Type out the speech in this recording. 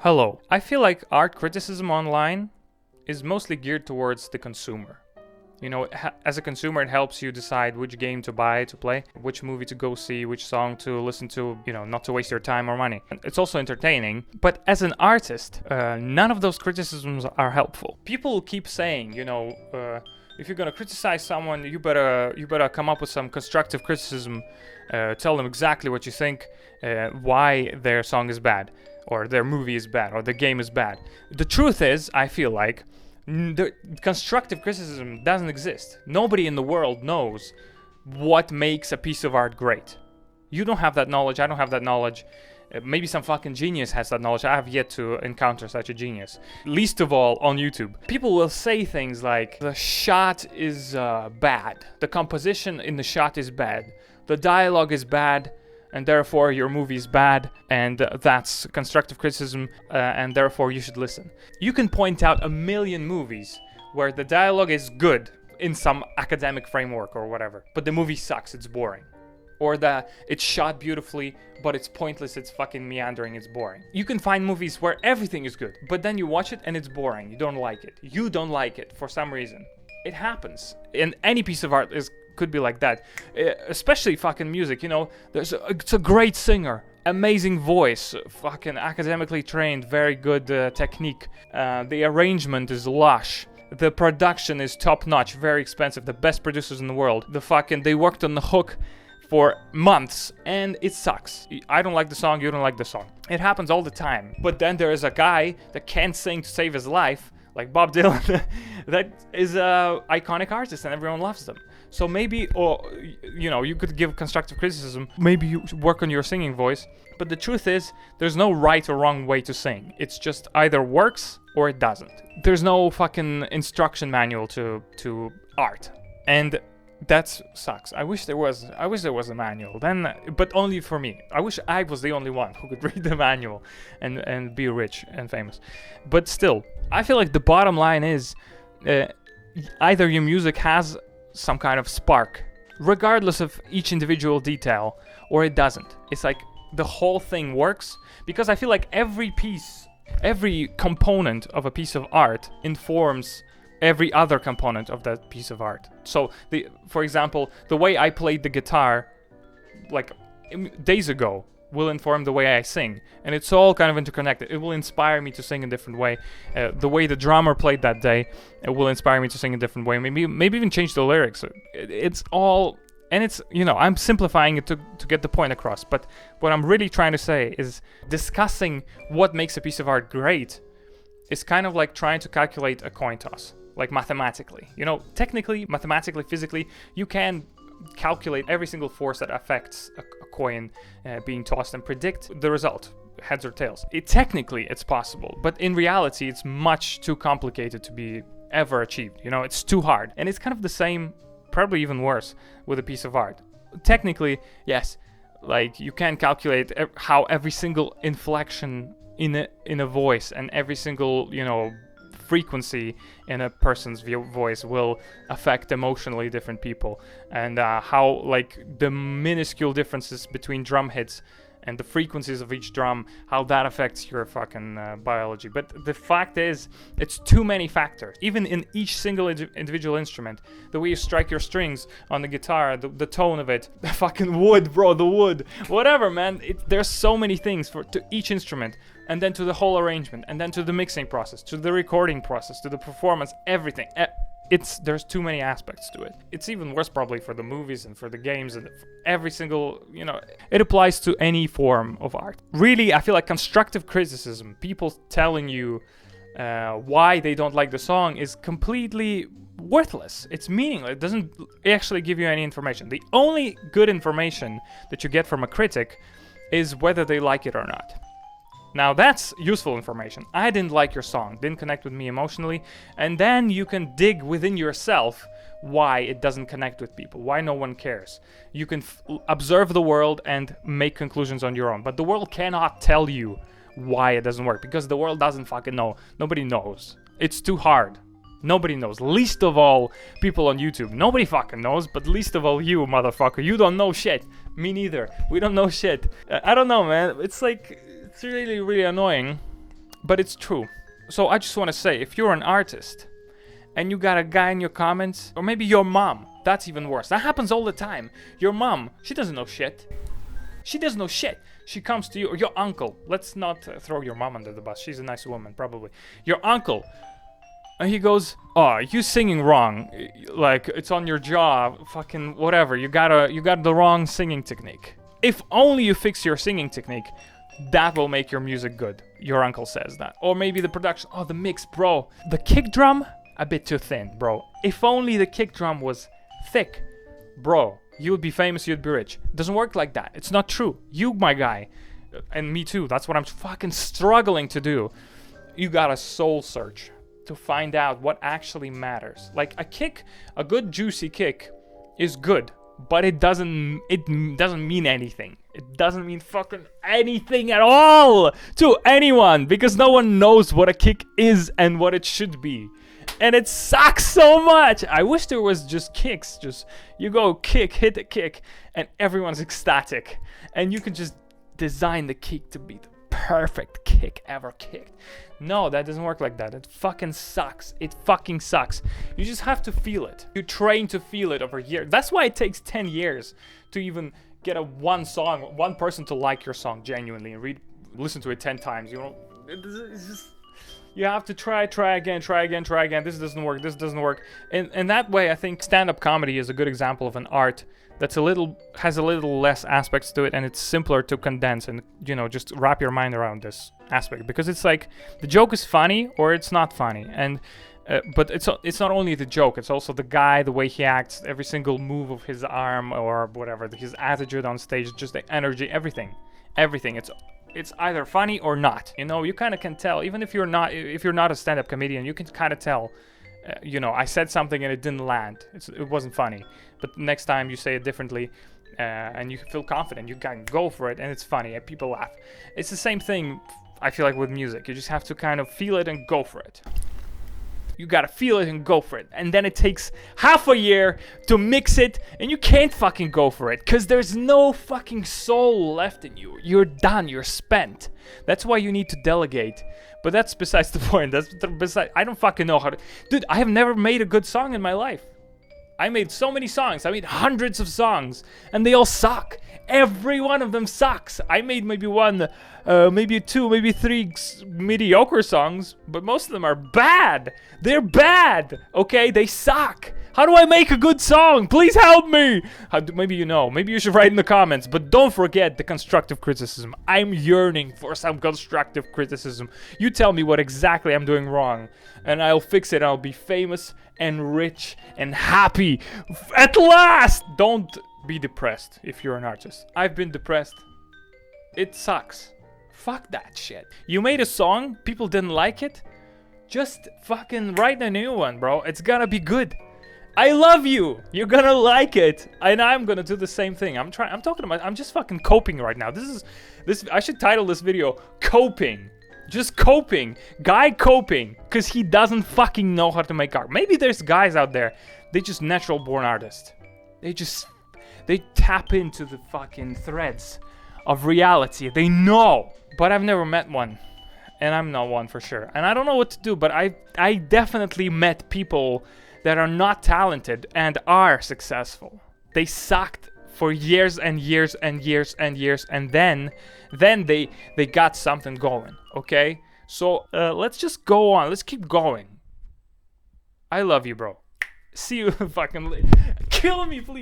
Hello. I feel like art criticism online is mostly geared towards the consumer. You know, as a consumer, it helps you decide which game to buy, to play, which movie to go see, which song to listen to, you know, not to waste your time or money. It's also entertaining, but as an artist, none of those criticisms are helpful. People keep saying, you know, if you're gonna criticize someone, you better come up with some constructive criticism, tell them exactly what you think, why their song is bad, or their movie is bad, or the game is bad. The truth is, I feel like, the constructive criticism doesn't exist. Nobody in the world knows what makes a piece of art great. You don't have that knowledge, I don't have that knowledge. Maybe some fucking genius has that knowledge. I have yet to encounter such a genius. Least of all on YouTube. People will say things like, the shot is bad. The composition in the shot is bad. The dialogue is bad, and therefore your movie is bad, and that's constructive criticism, and therefore you should listen. You can point out a million movies where the dialogue is good in some academic framework or whatever, but the movie sucks, it's boring. Or that it's shot beautifully, but it's pointless, it's fucking meandering, it's boring. You can find movies where everything is good, but then you watch it and it's boring, you don't like it. You don't like it for some reason. It happens. And any piece of art could be like that. Especially fucking music, you know, it's a great singer, amazing voice, fucking academically trained, very good technique. The arrangement is lush. The production is top-notch, very expensive, the best producers in the world. They worked on the hook for months, and it sucks. I don't like the song, you don't like the song. It happens all the time. But then there is a guy that can't sing to save his life, like Bob Dylan, that is a iconic artist and everyone loves them. So maybe, or you know, you could give constructive criticism, maybe you work on your singing voice, but the truth is, there's no right or wrong way to sing. It's just either works or it doesn't. There's no fucking instruction manual to art. And that sucks. I wish there was a manual. But only for me. I wish I was the only one who could read the manual and be rich and famous. But still, I feel like the bottom line is either your music has some kind of spark, regardless of each individual detail, or it doesn't. It's like the whole thing works, because I feel like every component of a piece of art informs every other component of that piece of art. So, for example, the way I played the guitar, like days ago, will inform the way I sing, and it's all kind of interconnected. It will inspire me to sing a different way. The way the drummer played that day, it will inspire me to sing a different way. Maybe even change the lyrics. It's all, and it's, you know, I'm simplifying it to get the point across. But what I'm really trying to say is, discussing what makes a piece of art great is kind of like trying to calculate a coin toss. Like mathematically, you know, technically, mathematically, physically, you can calculate every single force that affects a coin being tossed and predict the result, heads or tails. Technically, it's possible, but in reality, it's much too complicated to be ever achieved. You know, it's too hard. And it's kind of the same, probably even worse, with a piece of art. Technically, yes, like you can calculate how every single inflection in a voice and every single, you know, frequency in a person's voice will affect emotionally different people, and how like the minuscule differences between drum hits and the frequencies of each drum, how that affects your fucking biology. But the fact is, it's too many factors. Even in each single individual instrument, the way you strike your strings on the guitar, the tone of it, the fucking wood, bro, the wood, whatever, man. There's so many things to each instrument, and then to the whole arrangement, and then to the mixing process, to the recording process, to the performance, everything. There's too many aspects to it. It's even worse probably for the movies and for the games and for every single, you know, it applies to any form of art. Really, I feel like constructive criticism, people telling you why they don't like the song, is completely worthless. It's meaningless. It doesn't actually give you any information. The only good information that you get from a critic is whether they like it or not. Now that's useful information. I didn't like your song, didn't connect with me emotionally, and then you can dig within yourself why it doesn't connect with people, why no one cares. You can observe the world and make conclusions on your own, but the world cannot tell you why it doesn't work, because the world doesn't fucking know. Nobody knows. It's too hard. Nobody knows. Least of all people on YouTube. Nobody fucking knows, but least of all you, motherfucker. You don't know shit. Me neither. We don't know shit. I don't know, man. It's like, it's really, really annoying. but it's true. So I just want to say, if you're an artist and you got a guy in your comments, or maybe your mom, that's even worse. That happens all the time. Your mom, she doesn't know shit. She doesn't know shit. She comes to you, or your uncle. Let's not throw your mom under the bus. She's a nice woman, probably. Your uncle. And he goes, oh, you singing wrong. Like, it's on your jaw. Fucking whatever. You got the wrong singing technique. If only you fix your singing technique, that will make your music good. Your uncle says that. Or maybe the production. Oh, the mix, bro. The kick drum, a bit too thin, bro. If only the kick drum was thick, bro. You would be famous, you'd be rich. It doesn't work like that. It's not true. You, my guy, and me too, that's what I'm fucking struggling to do. You gotta soul search to find out what actually matters. Like, a good juicy kick is good, but it doesn't mean anything. It doesn't mean fucking anything at all to anyone, because no one knows what a kick is and what it should be. And it sucks so much. I wish there was just kicks. Just you go kick, hit a kick, and everyone's ecstatic. And you can just design the kick to be the perfect kick ever kicked. No, that doesn't work like that. It fucking sucks. It fucking sucks. You just have to feel it. You train to feel it over years. That's why it takes 10 years to even get one person to like your song genuinely and listen to it 10 times. You know, it's just... You have to try again. This doesn't work. And that way, I think stand-up comedy is a good example of an art that's has a little less aspects to it, and it's simpler to condense and, you know, just wrap your mind around this aspect. Because it's like, the joke is funny or it's not funny. And but it's not only the joke, it's also the guy, the way he acts, every single move of his arm or whatever, his attitude on stage, just the energy, everything. It's either funny or not. You know, you kind of can tell, even if you're not a stand-up comedian, you can kind of tell. You know, I said something and it didn't land. It wasn't funny. But next time you say it differently, and you feel confident, you can go for it, and it's funny, and people laugh. It's the same thing, I feel like, with music. You just have to kind of feel it and go for it. You gotta feel it and go for it. And then it takes half a year to mix it, and you can't fucking go for it, because there's no fucking soul left in you. You're done, you're spent. That's why you need to delegate. But that's besides the point. I don't fucking know how to... Dude, I have never made a good song in my life. I made so many songs. I made hundreds of songs, and they all suck. Every one of them sucks. I made maybe one, maybe two, maybe three mediocre songs, but most of them are bad. They're bad, okay? They suck. How do I make a good song? Please help me. Maybe you know. Maybe you should write in the comments, but don't forget the constructive criticism. I'm yearning for some constructive criticism. You tell me what exactly I'm doing wrong, and I'll fix it. I'll be famous and rich and happy at last. Don't be depressed if you're an artist. I've been depressed. It sucks. Fuck that shit. You made a song, people didn't like it. Just fucking write a new one, bro. It's gonna be good. I love you. You're gonna like it, and I'm gonna do the same thing. I'm just fucking coping right now. This. I should title this video "Coping." Just coping. Guy coping, because he doesn't fucking know how to make art. Maybe there's guys out there, they just natural born artists. They tap into the fucking threads of reality. They know. But I've never met one. And I'm not one for sure. And I don't know what to do, but I definitely met people that are not talented and are successful. They sucked for years and years and years and years, and then they got something going, okay? So let's just go on. Let's keep going. I love you, bro. See you fucking later. Kill me, please.